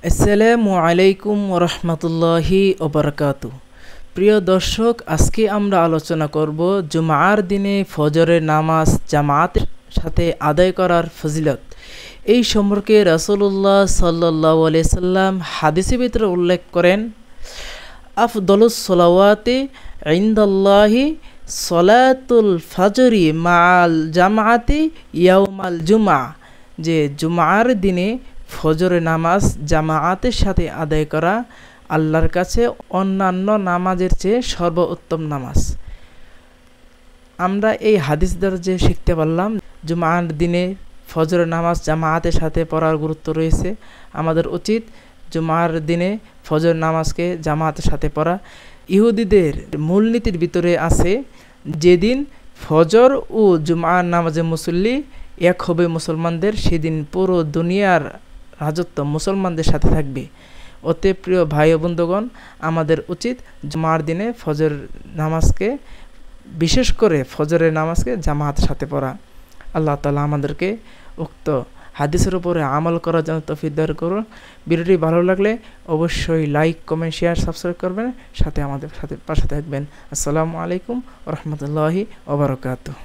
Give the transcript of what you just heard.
আসসালামু আলাইকুম ওরহমতুল্লাহি ওবরাকাতু। প্রিয় দর্শক, আজকে আমরা আলোচনা করব জুমার দিনে ফজরের নামাজ জামাতের সাথে আদায় করার ফজিলত। এই সম্পর্কে রাসূলুল্লাহ সাল্লাল্লাহু আলাইহি সাল্লাম হাদিসের ভিতরে উল্লেখ করেন, আফদলুস সলাওয়াতি ইনদাল্লাহি সলাতুল ফজরি মাআল জামাআতি ইয়াউমাল জুমআ, যে জুমার দিনে ফজরের নামাজ জামাআতের সাথে আদায় করা আল্লাহর কাছে অন্যান্য নামাজের চেয়ে সর্বোত্তম নামাজ। আমরা এই হাদিস দ্বারা যে শিখতে পারলাম, জুমার দিনে ফজরের নামাজ জামাআতের সাথে পড়ার গুরুত্ব রয়েছে। আমাদের উচিত জুমার দিনে ফজর নামাজকে জামাআতের সাথে পড়া। ইহুদিদের মূলনীতির ভিতরে আছে, যেদিন ফজর ও জুমার নামাজে মুসল্লি এক হবে মুসলমানদের, সেদিন পুরো দুনিয়ার রাজত্ব মুসলমানদের সাথে থাকবে। অতএব প্রিয় ভাই ও বন্ধুগণ, আমাদের উচিত জুমার দিনে ফজর নামাজকে, বিশেষ করে ফজরের নামাজকে জামাতের সাথে পড়া। আল্লাহ তাআলা আমাদেরকে উক্ত হাদিসের উপরে আমল করার জন্য তৌফিক দান করুন। ভিডিওটি ভালো লাগলে অবশ্যই লাইক, কমেন্ট, শেয়ার, সাবস্ক্রাইব করবেন, সাথে আমাদের সাথে পাশে থাকবেন। আসসালামু আলাইকুম ওয়া রাহমাতুল্লাহি ওয়া বারাকাতুহু।